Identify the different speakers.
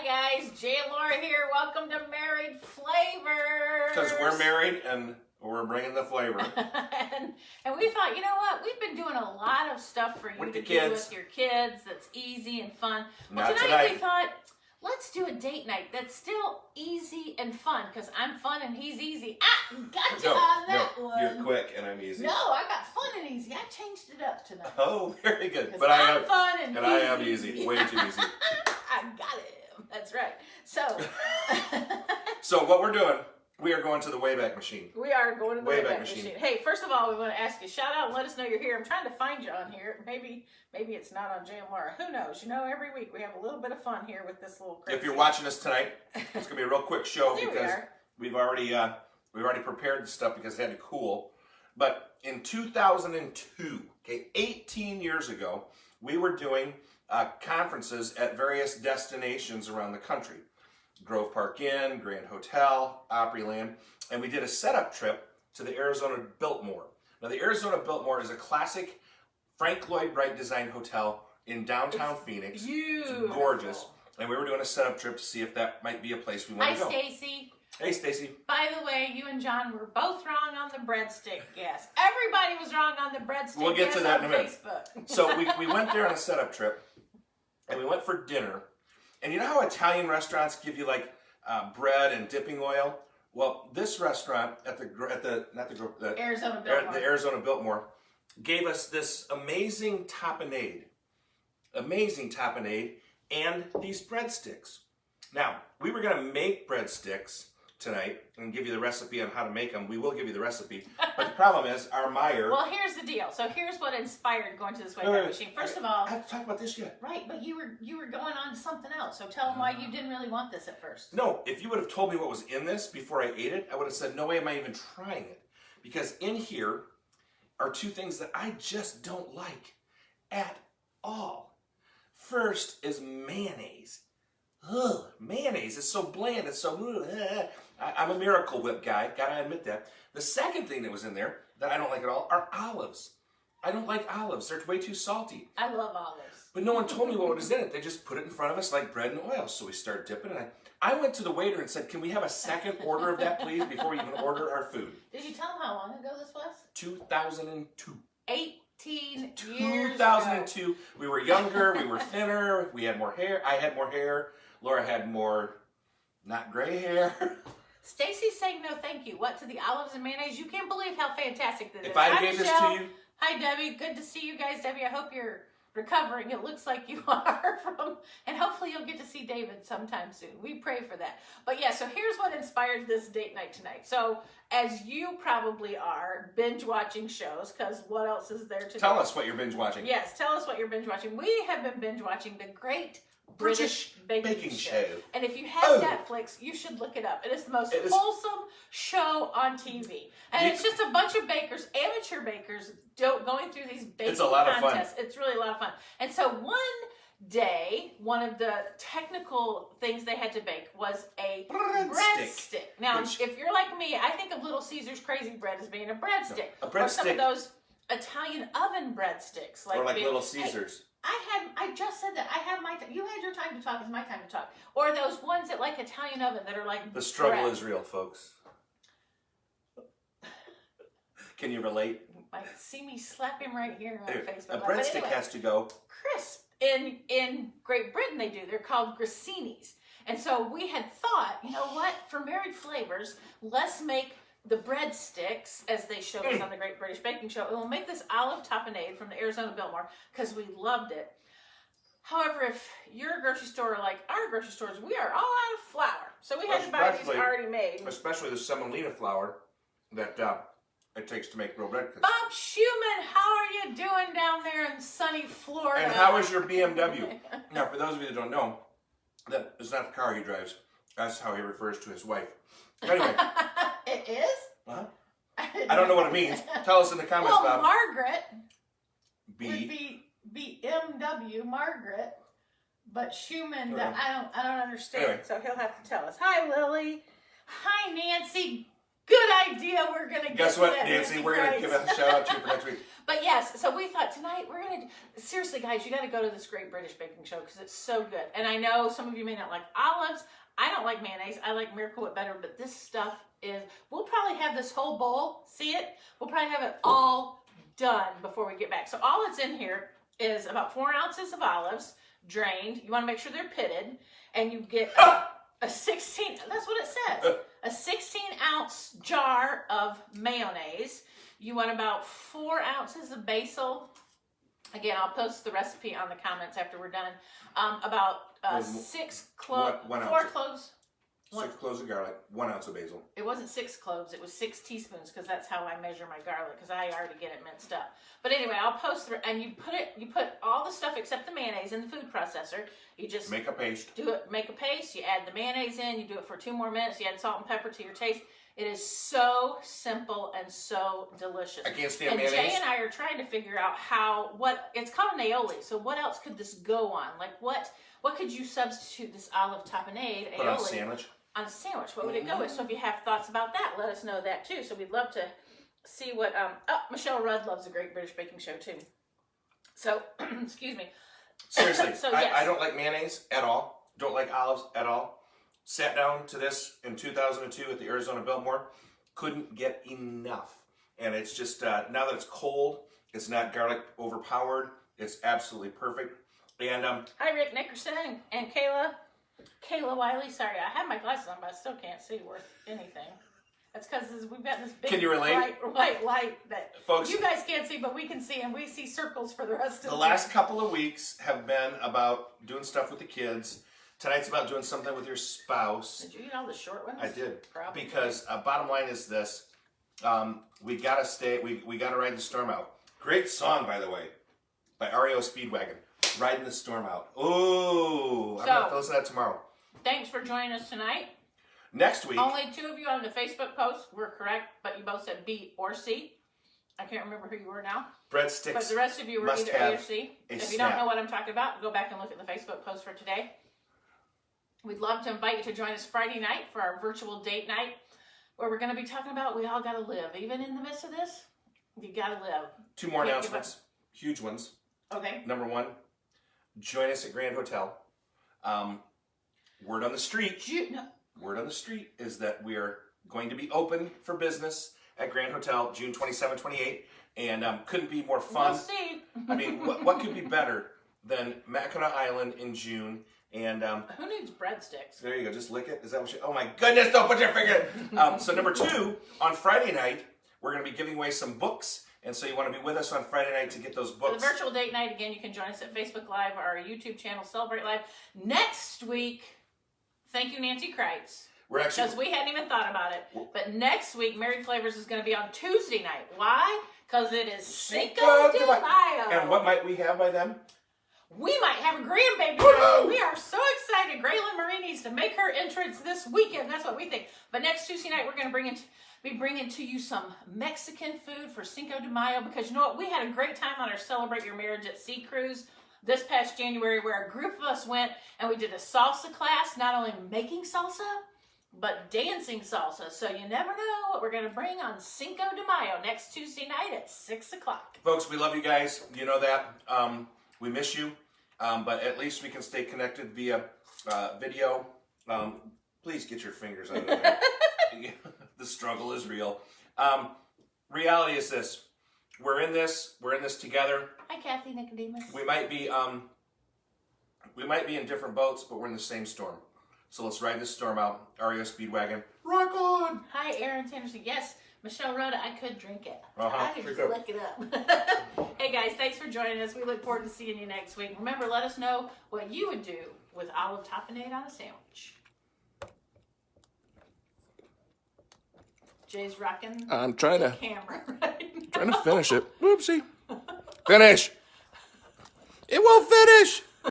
Speaker 1: Hi guys, Jay and Laura here. Welcome to Married Flavors.
Speaker 2: Because we're married and we're bringing the flavor.
Speaker 1: and we thought, you know what? We've been doing a lot of stuff for you
Speaker 2: With
Speaker 1: to
Speaker 2: the
Speaker 1: do
Speaker 2: kids.
Speaker 1: with your kids that's easy and fun. Well,
Speaker 2: Not
Speaker 1: tonight we
Speaker 2: tonight.
Speaker 1: thought, let's do a date night that's still easy and fun because I'm fun and he's easy. Ah, gotcha on that one.
Speaker 2: You're quick and I'm easy.
Speaker 1: No, I got fun and easy. I changed it up tonight.
Speaker 2: Oh, very good.
Speaker 1: But I'm fun and
Speaker 2: I
Speaker 1: he's
Speaker 2: am easy. Way too easy.
Speaker 1: I got him. That's right. So,
Speaker 2: So what we're doing, we are going to the Wayback Machine.
Speaker 1: we are going to the
Speaker 2: Wayback
Speaker 1: Wayback Machine.
Speaker 2: Machine.
Speaker 1: Hey, first of all, we want to ask you, shout out and let us know you're here. I'm trying to find you on here. Maybe it's not on Jay and Laura. Who knows? You know, every week we have a little bit of fun here with this little crazy.
Speaker 2: If you're watching us tonight, it's gonna be a real quick show
Speaker 1: There we
Speaker 2: because
Speaker 1: are.
Speaker 2: we've already prepared the stuff because it had to cool. But in 2002, okay, 18 years ago, we were doing conferences at various destinations around the country. Grove Park Inn, Grand Hotel, Opryland, and we did a setup trip to the Arizona Biltmore. Now the Arizona Biltmore is a classic Frank Lloyd Wright designed hotel in downtown Phoenix.
Speaker 1: Beautiful.
Speaker 2: It's gorgeous. And we were doing a setup trip to see if that might be a place we want
Speaker 1: Hi,
Speaker 2: to go.
Speaker 1: Stacy.
Speaker 2: Hey, Stacy.
Speaker 1: By the way, you and John were both wrong on the breadstick guess. Everybody was wrong on the breadstick
Speaker 2: We'll get
Speaker 1: guess
Speaker 2: to that
Speaker 1: on
Speaker 2: in a minute.
Speaker 1: Facebook.
Speaker 2: So we went there on a setup trip, and we went for dinner. And you know how Italian restaurants give you like bread and dipping oil? Well, this restaurant at the
Speaker 1: Arizona Biltmore.
Speaker 2: the Arizona Biltmore gave us this amazing tapenade, and these breadsticks. Now, we were going to make breadsticks tonight and give you the recipe on how to make them. We will give you the recipe. But the problem is, our Meyer...
Speaker 1: Well, here's the deal. So here's what inspired going to this Wayback Machine. First of all...
Speaker 2: I have to talk about this yet.
Speaker 1: Right, but you were going on to something else. So tell them why you didn't really want this at first.
Speaker 2: No, if you would have told me what was in this before I ate it, I would have said, no way am I even trying it. Because in here are two things that I just don't like at all. First is mayonnaise. Ugh, mayonnaise is so bland. It's so... I'm a Miracle Whip guy. Gotta admit that. The second thing that was in there that I don't like at all are olives. I don't like olives. They're way too salty.
Speaker 1: I love olives.
Speaker 2: But no one told me what was in it. They just put it in front of us like bread and oil. So we started dipping. And I went to the waiter and said, can we have a second order of that, please, before we even order our food?
Speaker 1: Did you tell them how long ago this was?
Speaker 2: 2002.
Speaker 1: 18 years
Speaker 2: 2002.
Speaker 1: ago.
Speaker 2: We were younger. We were thinner. We had more hair. I had more hair. Laura had more, not gray hair.
Speaker 1: Stacy's saying no thank you. What, to the olives and mayonnaise? You can't believe how fantastic this is.
Speaker 2: If I
Speaker 1: Hi,
Speaker 2: gave this
Speaker 1: Michelle.
Speaker 2: to you,
Speaker 1: Hi, Debbie. Good to see you guys, Debbie. I hope you're recovering. It looks like you are and hopefully you'll get to see David sometime soon. We pray for that. But yeah, so here's what inspired this date night tonight. So as you probably are binge watching shows, because what else is there to do?
Speaker 2: tell us what you're binge watching.
Speaker 1: Yes, tell us what you're binge watching. We have been binge watching The Great British Baking Show. And if you have Netflix, you should look it up. It is the most wholesome show on TV. And it's just a bunch of bakers, amateur bakers, going through these baking
Speaker 2: It's a lot of
Speaker 1: contests.
Speaker 2: fun.
Speaker 1: It's really a lot of fun. And so one day, one of the technical things they had to bake was a breadstick. Now, if you're like me, I think of Little Caesar's Crazy Bread as being a breadstick.
Speaker 2: No, a breadstick.
Speaker 1: Or some of those Italian oven breadsticks.
Speaker 2: Or like Little Caesars.
Speaker 1: I just said that. I had my you had your time to talk, it's my time to talk. Or those ones that like Italian oven that are like
Speaker 2: The struggle
Speaker 1: bread.
Speaker 2: is real, folks. Can you relate?
Speaker 1: You might see me slap him right here on
Speaker 2: Anyway,
Speaker 1: Facebook.
Speaker 2: a breadstick has to go
Speaker 1: crisp. In Great Britain they do. They're called grissini's. And so we had thought, you know what? For Married Flavors, let's make the breadsticks, as they showed us on the Great British Baking Show, and we'll make this olive tapenade from the Arizona Biltmore because we loved it. However, if your grocery store, like our grocery stores, we are all out of flour. So we had to buy these already made.
Speaker 2: Especially the semolina flour that it takes to make real bread.
Speaker 1: Bob Schumann, how are you doing down there in sunny Florida?
Speaker 2: And how is your BMW? Now, for those of you that don't know, that is not the car he drives. That's how he refers to his wife. Anyway.
Speaker 1: It is?
Speaker 2: Uh-huh. I don't know what it means. Tell us in the comments,
Speaker 1: well,
Speaker 2: Bob.
Speaker 1: Margaret
Speaker 2: B.
Speaker 1: would be MW, Margaret, but Schumann, I don't understand.
Speaker 2: Anyway.
Speaker 1: So he'll have to tell us. Hi, Lily. Hi, Nancy. Good idea. We're going to
Speaker 2: Guess what, Nancy? We're going to give a shout out to you for next week.
Speaker 1: But yes, so we thought tonight we're going to, seriously guys, you got to go to this Great British Baking Show because it's so good. And I know some of you may not like olives. I don't like mayonnaise. I like Miracle Whip better, but this stuff is, we'll probably have this whole bowl, see it? We'll probably have it all done before we get back. So all that's in here is about 4 ounces of olives, drained. You want to make sure they're pitted. And you get a 16, that's what it says, a 16-ounce jar of mayonnaise. You want about 4 ounces of basil. Again, I'll post the recipe on the comments after we're done. About 6 cloves, 4 cloves.
Speaker 2: 6 cloves of garlic, 1 ounce of basil.
Speaker 1: It wasn't 6 cloves, it was 6 teaspoons because that's how I measure my garlic because I already get it minced up. But anyway, I'll post and you put all the stuff except the mayonnaise in the food processor. You just
Speaker 2: make a paste.
Speaker 1: Make a paste, you add the mayonnaise in, you do it for 2 more minutes, you add salt and pepper to your taste. It is so simple and so delicious.
Speaker 2: I can't stand
Speaker 1: mayonnaise.
Speaker 2: mayonnaise.
Speaker 1: Jay and I are trying to figure out it's called an aioli, so what else could this go on? Like what could you substitute this olive tapenade aioli?
Speaker 2: Put on a sandwich.
Speaker 1: On a sandwich, what would it go with? So if you have thoughts about that, let us know that too. So we'd love to see what, Michelle Rudd loves the Great British Baking Show too. So, excuse me.
Speaker 2: Seriously,
Speaker 1: So, yes.
Speaker 2: I don't like mayonnaise at all. Don't like olives at all. Sat down to this in 2002 at the Arizona Biltmore. Couldn't get enough. And it's just, now that it's cold, it's not garlic overpowered. It's absolutely perfect. And
Speaker 1: hi, Rick Nickerson and Kayla Wiley. Sorry, I have my glasses on, but I still can't see worth anything. That's because we've got this big
Speaker 2: can you relate?
Speaker 1: white light that
Speaker 2: folks,
Speaker 1: you guys can't see, but we can see, and we see circles for the rest of
Speaker 2: the last couple of weeks have been about doing stuff with the kids. Tonight's about doing something with your spouse.
Speaker 1: Did you eat all the short ones?
Speaker 2: I did.
Speaker 1: Probably.
Speaker 2: Because bottom line is this. We gotta stay, we gotta ride the storm out. Great song, by the way, by REO Speedwagon. Riding the storm out. Ooh, I'm gonna have to listen to that tomorrow.
Speaker 1: Thanks for joining us tonight.
Speaker 2: Next week.
Speaker 1: Only 2 of you on the Facebook post were correct, but you both said B or C. I can't remember who you were now.
Speaker 2: Breadsticks.
Speaker 1: But the rest of you were either A or C. If you
Speaker 2: snap.
Speaker 1: don't know what I'm talking about, go back and look at the Facebook post for today. We'd love to invite you to join us Friday night for our virtual date night, where we're going to be talking about we all got to live. Even in the midst of this, you got to live.
Speaker 2: 2 more announcements. Huge ones.
Speaker 1: Okay.
Speaker 2: Number 1, join us at Grand Hotel. Word on the street. Word on the street is that we are going to be open for business at Grand Hotel June 27, 28, and couldn't be more fun.
Speaker 1: We'll see.
Speaker 2: I mean, what could be better than Mackinac Island in June? And
Speaker 1: who needs breadsticks?
Speaker 2: there you go. Just lick it. Is that what you? Oh my goodness! Don't put your finger. So number 2, on Friday night, we're going to be giving away some books. And so you want to be with us on Friday night to get those books.
Speaker 1: For the virtual date night, again, you can join us at Facebook Live or our YouTube channel, Celebrate Live. Next week, thank you, Nancy Kreitz.
Speaker 2: We're actually,
Speaker 1: because we hadn't even thought about it. But next week, Married Flavors is going to be on Tuesday night. Why? Because it is Cinco de Mayo.
Speaker 2: And what might we have by then?
Speaker 1: We might have a grandbaby. We are so excited. Graylin Marie needs to make her entrance this weekend. That's what we think. But next Tuesday night, we're going to be bringing to you some Mexican food for Cinco de Mayo, because you know what? We had a great time on our Celebrate Your Marriage at Sea cruise this past January, where a group of us went and we did a salsa class, not only making salsa, but dancing salsa. So you never know what we're going to bring on Cinco de Mayo next Tuesday night at 6 o'clock.
Speaker 2: Folks, we love you guys. You know that. We miss you, but at least we can stay connected via video. Please get your fingers out of there. The struggle is real. Reality is this: we're in this together.
Speaker 1: Hi, Kathy Nicodemus.
Speaker 2: We might be in different boats, but we're in the same storm. So let's ride this storm out. REO Speedwagon, rock on!
Speaker 1: Hi, Aaron Sanderson. Yes, Michelle Rhoda, I could drink it.
Speaker 2: I
Speaker 1: could just lick it up. Hey guys, thanks for joining us. We look forward to seeing you next week. Remember, let us know what you would do with olive tapenade on a sandwich. Jay's rocking
Speaker 2: I'm trying
Speaker 1: the camera right now.
Speaker 2: trying to finish it. Whoopsie. Finish. It won't finish.